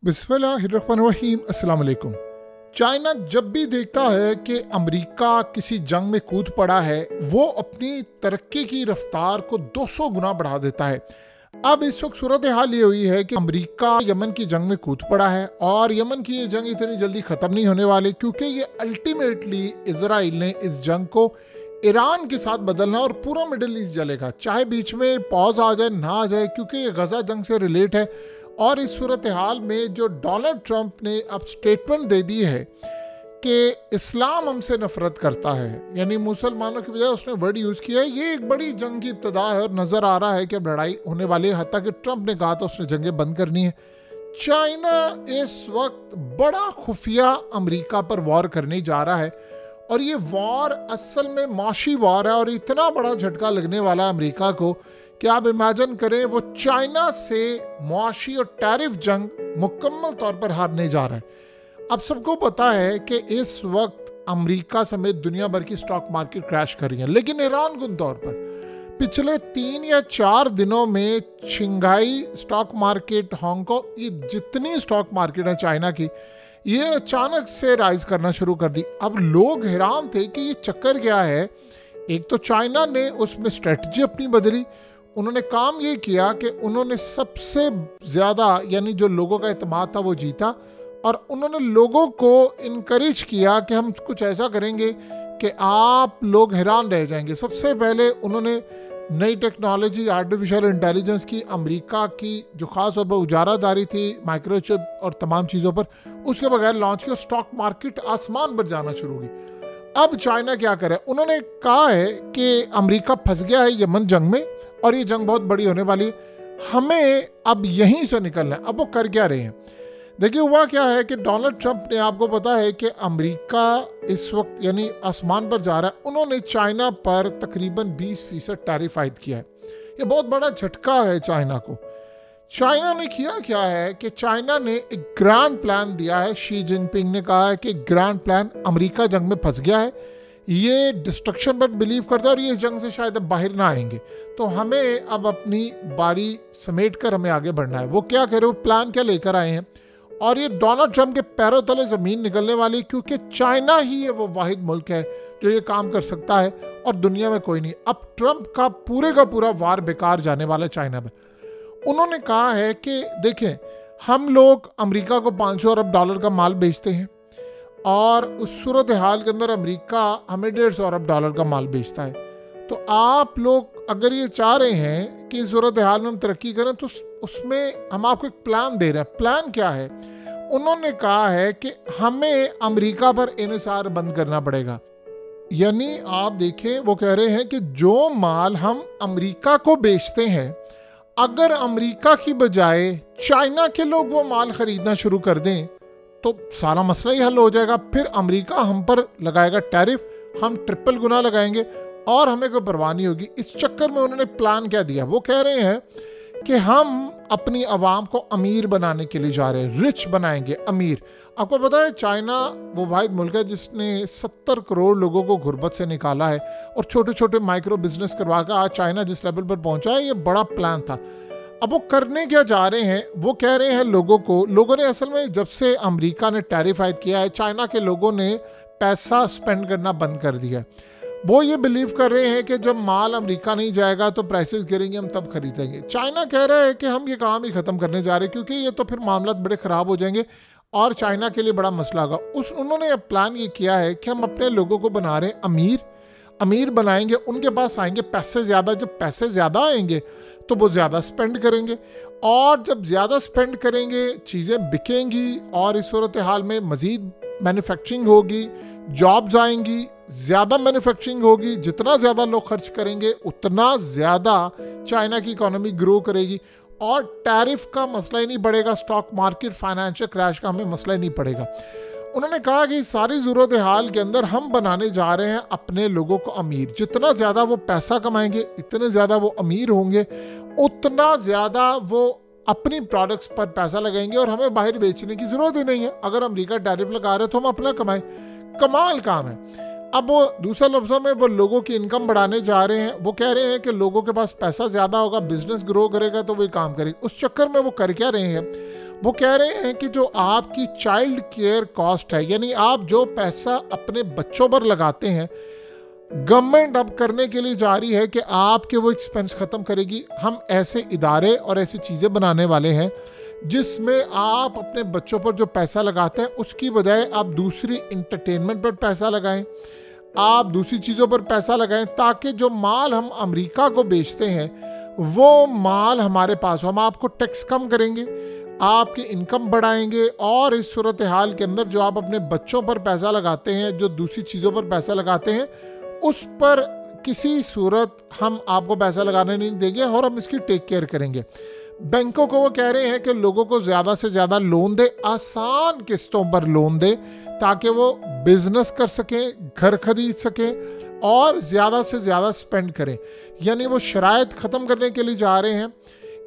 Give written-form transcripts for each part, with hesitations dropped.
बिस्मिल्लाहिर्रहमानिर्रहीम। अस्सलाम वालेकुम। चाइना जब भी देखता है कि अमेरिका किसी जंग में कूद पड़ा है, वो अपनी तरक्की की रफ्तार को 200 गुना बढ़ा देता है। अब इस वक्त सूरत हाल ये हुई है कि अमेरिका यमन की जंग में कूद पड़ा है और यमन की ये जंग इतनी जल्दी ख़त्म नहीं होने वाली, क्योंकि ये अल्टीमेटली इजराइल ने इस जंग को ईरान के साथ बदलना और पूरा मिडिल ईस्ट जलेगा, चाहे बीच में पॉज आ जाए ना आ जाए, क्योंकि ये गजा जंग से रिलेट है। और इस सूरत हाल में जो डोनाल्ड ट्रंप ने अब स्टेटमेंट दे दी है कि इस्लाम हमसे नफरत करता है, यानी मुसलमानों की बजाय उसने वर्ड यूज़ किया है, ये एक बड़ी जंग की इब्तदा है और नज़र आ रहा है कि अब लड़ाई होने वाली है। हत्ता कि ट्रंप ने कहा था उसने जंगें बंद करनी है। चाइना इस वक्त बड़ा खुफिया अमेरिका पर वॉर करने जा रहा है और ये वॉर असल में माशी वॉर है और इतना बड़ा झटका लगने वाला है अमेरिका को कि आप इमेजिन करें वो चाइना से मुआशी और टैरिफ जंग मुकम्मल तौर पर हारने जा रहा है। अब सबको पता है कि इस वक्त अमेरिका समेत दुनिया भर की स्टॉक मार्केट क्रैश कर रही है, लेकिन ईरान गुन तौर पर पिछले 3 या 4 दिनों में शंघाई स्टॉक मार्केट, हांगकांग, ये जितनी स्टॉक मार्केट है चाइना की, ये अचानक से राइज करना शुरू कर दी। अब लोग हैरान थे कि ये चक्कर क्या है। एक तो चाइना ने उसमें स्ट्रेटजी अपनी बदली, उन्होंने काम ये किया कि उन्होंने सबसे ज़्यादा यानी जो लोगों का एतमाद था वो जीता और उन्होंने लोगों को इनकरेज किया कि हम कुछ ऐसा करेंगे कि आप लोग हैरान रह जाएंगे। सबसे पहले उन्होंने नई टेक्नोलॉजी, आर्टिफिशियल इंटेलिजेंस की अमेरिका की जो ख़ास तौर पर उजारादारी थी माइक्रोचिप और तमाम चीज़ों पर, उसके बगैर लॉन्च किया। स्टॉक मार्केट आसमान पर जाना शुरू हुई। अब चाइना क्या करे, उन्होंने कहा है कि अमेरिका फंस गया है यमन जंग में और ये जंग बहुत बड़ी होने वाली है, हमें अब यहीं से निकलना है। अब वो कर क्या रहे हैं, देखिए हुआ क्या है कि डोनाल्ड ट्रंप ने, आपको पता है कि अमेरिका इस वक्त यानी आसमान पर जा रहा है, उन्होंने चाइना पर तकरीबन 20% टैरिफ आयद किया है। ये बहुत बड़ा झटका है चाइना को। चाइना ने किया क्या है कि चाइना ने एक ग्रैंड प्लान दिया है। शी जिनपिंग ने कहा है कि ग्रैंड प्लान, अमेरिका जंग में फंस गया है, ये डिस्ट्रक्शन पर बिलीव करता है और ये जंग से शायद अब बाहर ना आएंगे, तो हमें अब अपनी बारी समेट कर हमें आगे बढ़ना है। वो क्या कह रहे हो, प्लान क्या लेकर आए हैं, और ये डोनाल्ड ट्रंप के पैरों तले ज़मीन निकलने वाली, क्योंकि चाइना ही है वो वाहिद मुल्क है जो ये काम कर सकता है और दुनिया में कोई नहीं। अब ट्रंप का पूरा वार बेकार जाने वाला है चाइना पर। उन्होंने कहा है कि देखें, हम लोग अमेरिका को $500 अरब का माल बेचते हैं और उस सूरत हाल के अंदर अमेरिका हमें $150 अरब का माल बेचता है, तो आप लोग अगर ये चाह रहे हैं कि इस सूरत हाल में हम तरक्की करें तो उसमें हम आपको एक प्लान दे रहे हैं। प्लान क्या है, उन्होंने कहा है कि हमें अमेरिका पर इन्हिसार बंद करना पड़ेगा। यानी आप देखें, वो कह रहे हैं कि जो माल हम अमेरिका को बेचते हैं, अगर अमेरिका की बजाय चाइना के लोग वो माल खरीदना शुरू कर दें तो सारा मसला ही हल हो जाएगा। फिर अमेरिका हम पर लगाएगा टैरिफ, हम ट्रिपल गुना लगाएंगे और हमें कोई परवाह नहीं होगी। इस चक्कर में उन्होंने प्लान क्या दिया, वो कह रहे हैं कि हम अपनी आवाम को अमीर बनाने के लिए जा रहे हैं, रिच बनाएंगे, अमीर। आपको पता है चाइना वो वाहिद मुल्क है जिसने 70 करोड़ लोगों को गुर्बत से निकाला है और छोटे छोटे माइक्रो बिजनेस करवा कर आज चाइना जिस लेवल पर पहुंचा है, ये बड़ा प्लान था। अब वो करने क्या जा रहे हैं, वो कह रहे हैं लोगों ने असल में जब से अमेरिका ने टैरिफ आयद किया है, चाइना के लोगों ने पैसा स्पेंड करना बंद कर दिया। वो ये बिलीव कर रहे हैं कि जब माल अमेरिका नहीं जाएगा तो प्राइसेस गिरेंगे, हम तब खरीदेंगे। चाइना कह रहा है कि हम ये काम ही ख़त्म करने जा रहे हैं, क्योंकि ये तो फिर मामला बड़े ख़राब हो जाएंगे और चाइना के लिए बड़ा मसला होगा। उन्होंने अब प्लान ये किया है कि हम अपने लोगों को बना रहे हैं अमीर बनाएंगे, उनके पास आएंगे पैसे ज़्यादा। जब पैसे ज़्यादा आएंगे तो वो ज़्यादा स्पेंड करेंगे और जब ज़्यादा स्पेंड करेंगे चीज़ें बिकेंगी और इस सूरत हाल में मज़ीद मैन्युफैक्चरिंग होगी, जॉब्स आएंगी, ज़्यादा मैन्युफैक्चरिंग होगी। जितना ज़्यादा लोग खर्च करेंगे उतना ज़्यादा चाइना की इकोनॉमी ग्रो करेगी और टैरिफ का मसला ही नहीं बढ़ेगा, स्टॉक मार्केट, फाइनेंशियल क्रैश का हमें मसला ही नहीं पड़ेगा। उन्होंने कहा कि सारी ज़रूरत हाल के अंदर हम बनाने जा रहे हैं अपने लोगों को अमीर। जितना ज़्यादा वो पैसा कमाएंगे, इतने ज़्यादा वो अमीर होंगे, उतना ज़्यादा वो अपनी प्रोडक्ट्स पर पैसा लगाएंगे और हमें बाहर बेचने की ज़रूरत ही नहीं है। अगर अमेरिका टैरिफ लगा रहे तो हम अपना कमाएं। कमाल काम है। अब वो दूसरे लफ्ज़ों में वो लोगों की इनकम बढ़ाने जा रहे हैं। वो कह रहे हैं कि लोगों के पास पैसा ज़्यादा होगा, बिजनेस ग्रो करेगा तो वही काम करेंगे। उस चक्कर में वो कर क्या रहे हैं, वो कह रहे हैं कि जो आपकी चाइल्ड केयर कॉस्ट है, यानी आप जो पैसा अपने बच्चों पर लगाते हैं, गवर्नमेंट अब करने के लिए जा रही है कि आपके वो एक्सपेंस ख़त्म करेगी। हम ऐसे इदारे और ऐसी चीज़ें बनाने वाले हैं जिसमें आप अपने बच्चों पर जो पैसा लगाते हैं उसकी बजाय आप दूसरी इंटरटेनमेंट पर पैसा लगाएं, आप दूसरी चीज़ों पर पैसा लगाएं, ताकि जो माल हम अमेरिका को बेचते हैं वो माल हमारे पास हो। हम आपको टैक्स कम करेंगे, आपकी इनकम बढ़ाएंगे, और इस सूरत हाल के अंदर जो आप अपने बच्चों पर पैसा लगाते हैं, जो दूसरी चीज़ों पर पैसा लगाते हैं, उस पर किसी सूरत हम आपको पैसा लगाने नहीं देंगे और हम इसकी टेक केयर करेंगे। बैंकों को वो कह रहे हैं कि लोगों को ज़्यादा से ज़्यादा लोन दे, आसान किस्तों पर लोन दे, ताकि वो बिजनेस कर सकें, घर खरीद सकें और ज़्यादा से ज़्यादा स्पेंड करें। यानी वो शराइत ख़त्म करने के लिए जा रहे हैं।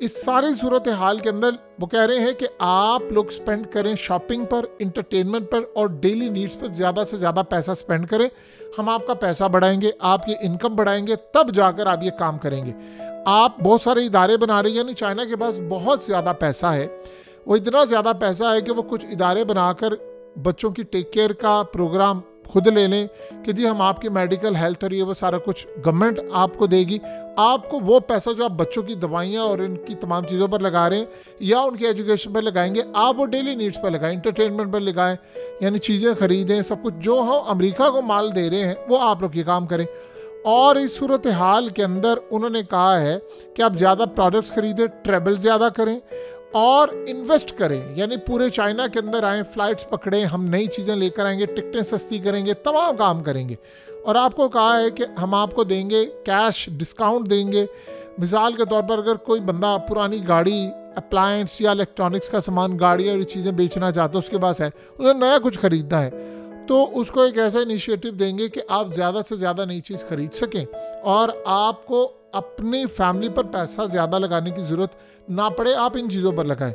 इस सारी सूरत हाल के अंदर वो कह रहे हैं कि आप लोग स्पेंड करें शॉपिंग पर, इंटरटेनमेंट पर और डेली नीड्स पर ज़्यादा से ज़्यादा पैसा स्पेंड करें। हम आपका पैसा बढ़ाएंगे, आपकी इनकम बढ़ाएंगे, तब जाकर आप ये काम करेंगे। आप बहुत सारे इदारे बना रहे हैं, यानी चाइना के पास बहुत ज़्यादा पैसा है। वो इतना ज़्यादा पैसा है कि वो कुछ इदारे बनाकर बच्चों की टेक केयर का प्रोग्राम खुद ले लें कि जी हम आपकी मेडिकल हेल्थ और ये वो सारा कुछ गवर्नमेंट आपको देगी। आपको वो पैसा जो आप बच्चों की दवाइयाँ और इनकी तमाम चीज़ों पर लगा रहे हैं या उनकी एजुकेशन पर लगाएंगे, आप वो डेली नीड्स पर लगाएं, इंटरटेनमेंट पर लगाएं, यानी चीज़ें खरीदें, सब कुछ जो हम अमेरिका को माल दे रहे हैं वो आप लोग ये काम करें। और इस सूरत हाल के अंदर उन्होंने कहा है कि आप ज़्यादा प्रोडक्ट्स खरीदें, ट्रैवल ज़्यादा करें और इन्वेस्ट करें, यानी पूरे चाइना के अंदर आएँ, फ़्लाइट्स पकड़ें, हम नई चीज़ें लेकर आएंगे, टिकटें सस्ती करेंगे, तमाम काम करेंगे। और आपको कहा है कि हम आपको देंगे कैश डिस्काउंट देंगे। मिसाल के तौर पर अगर कोई बंदा पुरानी गाड़ी, अप्लायंस या इलेक्ट्रॉनिक्स का सामान, गाड़ियाँ और ये चीज़ें बेचना चाहता है, उसके पास है, उसे नया कुछ ख़रीदना है, तो उसको एक ऐसा इनिशिएटिव देंगे कि आप ज़्यादा से ज़्यादा नई चीज़ खरीद सकें और आपको अपनी फैमिली पर पैसा ज़्यादा लगाने की ज़रूरत ना पड़े, आप इन चीज़ों पर लगाएं।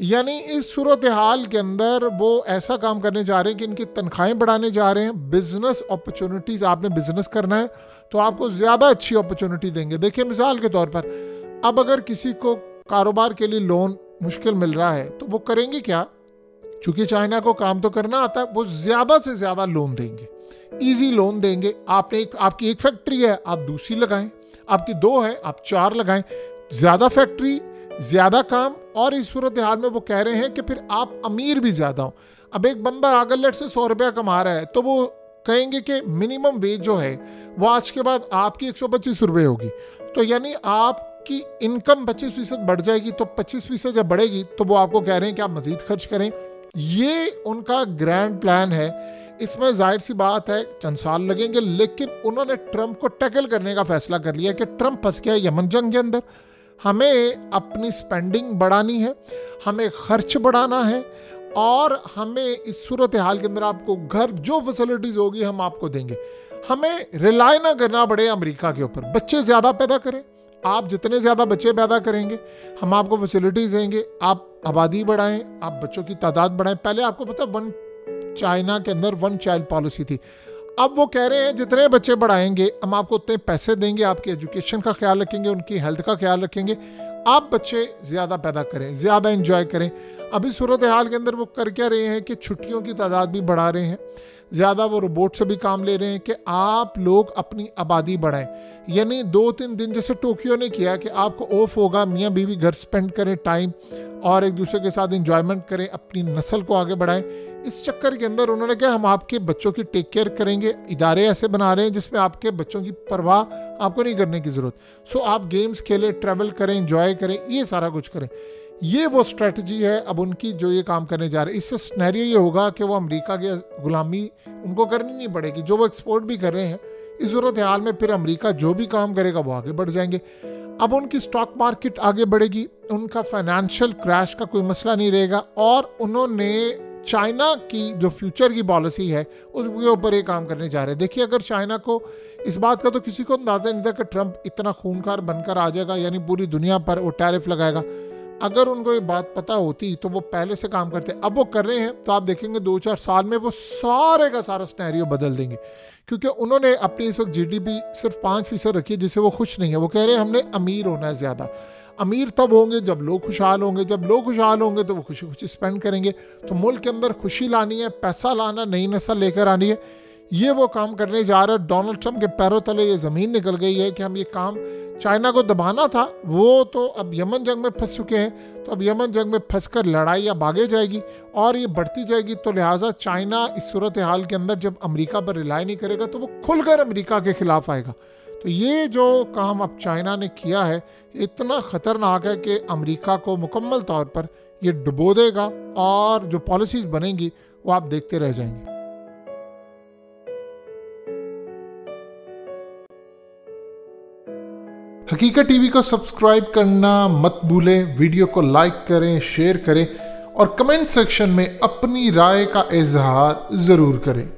यानी इस सूरत हाल के अंदर वो ऐसा काम करने जा रहे हैं कि इनकी तनख्वाहें बढ़ाने जा रहे हैं। बिजनेस अपॉर्चुनिटीज़, आपने बिजनेस करना है तो आपको ज़्यादा अच्छी अपॉर्चुनिटी देंगे। देखिए मिसाल के तौर पर अब अगर किसी को कारोबार के लिए लोन मुश्किल मिल रहा है तो वो करेंगे क्या? चूँकि चाइना को काम तो करना आता है, वो ज़्यादा से ज़्यादा लोन देंगे, ईजी लोन देंगे। आपकी एक फैक्ट्री है, आप दूसरी लगाएं, आपकी 2 है, आप 4 लगाएं। ज़्यादा फैक्ट्री, ज़्यादा काम, और इस सूरत हाल में वो कह रहे हैं कि फिर आप अमीर भी ज़्यादा हो। अब एक बंदा अगर लेट से 100 रुपया कमा रहा है तो वो कहेंगे कि मिनिमम वेज जो है वो आज के बाद आपकी 125 रुपये होगी, तो यानी आपकी इनकम 25% बढ़ जाएगी। तो 25% जब बढ़ेगी तो वो आपको कह रहे हैं कि आप मज़ीद खर्च करें। ये उनका ग्रैंड प्लान है। इसमें जाहिर सी बात है चंद साल लगेंगे, लेकिन उन्होंने ट्रंप को टैकल करने का फैसला कर लिया कि ट्रंप फंस गया यमन जंग के अंदर। हमें अपनी स्पेंडिंग बढ़ानी है, हमें खर्च बढ़ाना है, और हमें इस सूरत हाल के अंदर आपको घर जो फैसिलिटीज़ होगी हम आपको देंगे। हमें रिलाय ना करना पड़े अमेरिका के ऊपर। बच्चे ज़्यादा पैदा करें, आप जितने ज़्यादा बच्चे पैदा करेंगे हम आपको फैसिलिटीज़ देंगे। आप आबादी बढ़ाएं, आप बच्चों की तादाद बढ़ाएं। पहले आपको पता चाइना के अंदर 1 चाइल्ड पॉलिसी थी। अब वो कह रहे हैं जितने बच्चे बढ़ाएंगे हम आपको उतने पैसे देंगे, आपकी एजुकेशन का ख्याल रखेंगे, उनकी हेल्थ का ख्याल रखेंगे। आप बच्चे ज़्यादा पैदा करें, ज़्यादा एंजॉय करें। अभी सूरत हाल के अंदर वो कर क्या रहे हैं कि छुट्टियों की तादाद भी बढ़ा रहे हैं, ज़्यादा वो रोबोट से भी काम ले रहे हैं कि आप लोग अपनी आबादी बढ़ाएं। यानी 2-3 दिन जैसे टोक्यो ने किया कि आपको ऑफ होगा, मियाँ बीवी घर स्पेंड करें टाइम और एक दूसरे के साथ एंजॉयमेंट करें, अपनी नस्ल को आगे बढ़ाएं। इस चक्कर के अंदर उन्होंने कहा हम आपके बच्चों की टेक केयर करेंगे। इदारे ऐसे बना रहे हैं जिसमें आपके बच्चों की परवाह आपको नहीं करने की ज़रूरत। सो आप गेम्स खेलें, ट्रैवल करें, एंजॉय करें, ये सारा कुछ करें। ये वो स्ट्रेटजी है अब उनकी जो ये काम करने जा रहे हैं। इससे सिनेरियो ये होगा कि वो अमेरिका की गुलामी उनको करनी नहीं पड़ेगी, जो वो एक्सपोर्ट भी कर रहे हैं। इस सूरत हाल में फिर अमेरिका जो भी काम करेगा वो आगे बढ़ जाएंगे। अब उनकी स्टॉक मार्केट आगे बढ़ेगी, उनका फाइनेंशियल क्रैश का कोई मसला नहीं रहेगा, और उन्होंने चाइना की जो फ्यूचर की पॉलिसी है उसके ऊपर ये काम करने जा रहे हैं। देखिए अगर चाइना को इस बात का तो किसी को अंदाज़ा नहीं था कि ट्रंप इतना खूंखार बनकर आ जाएगा, यानी पूरी दुनिया पर वो टैरिफ लगाएगा। अगर उनको ये बात पता होती तो वो पहले से काम करते। अब वो कर रहे हैं तो आप देखेंगे 2-4 साल में वो सारे का सारा सिनेरियो बदल देंगे, क्योंकि उन्होंने अपनी इस वक्त GDP सिर्फ 5% रखी है जिससे वो खुश नहीं है। वो कह रहे हैं हमने अमीर होना है ज़्यादा। अमीर तब होंगे जब लोग खुशहाल होंगे, जब लोग खुशहाल होंगे तो वो खुशी खुशी स्पेंड करेंगे। तो मुल्क के अंदर खुशी लानी है, पैसा लाना, नई नस्ल लेकर आनी है, ये वो काम करने जा रहा है। डोनाल्ड ट्रंप के पैरों तले ये ज़मीन निकल गई है कि हम ये काम चाइना को दबाना था, वो तो अब यमन जंग में फंस चुके हैं, तो अब यमन जंग में फंसकर लड़ाई अब आगे जाएगी और ये बढ़ती जाएगी। तो लिहाजा चाइना इस सूरत हाल के अंदर जब अमेरिका पर रिलाई नहीं करेगा तो वो खुलकर अमेरिका के खिलाफ आएगा। तो ये जो काम अब चाइना ने किया है इतना ख़तरनाक है कि अमेरिका को मुकम्मल तौर पर ये डुबो देगा और जो पॉलिसीज़ बनेंगी वो आप देखते रह जाएंगे। हकीकत टीवी को सब्सक्राइब करना मत भूलें, वीडियो को लाइक करें, शेयर करें और कमेंट सेक्शन में अपनी राय का इजहार ज़रूर करें।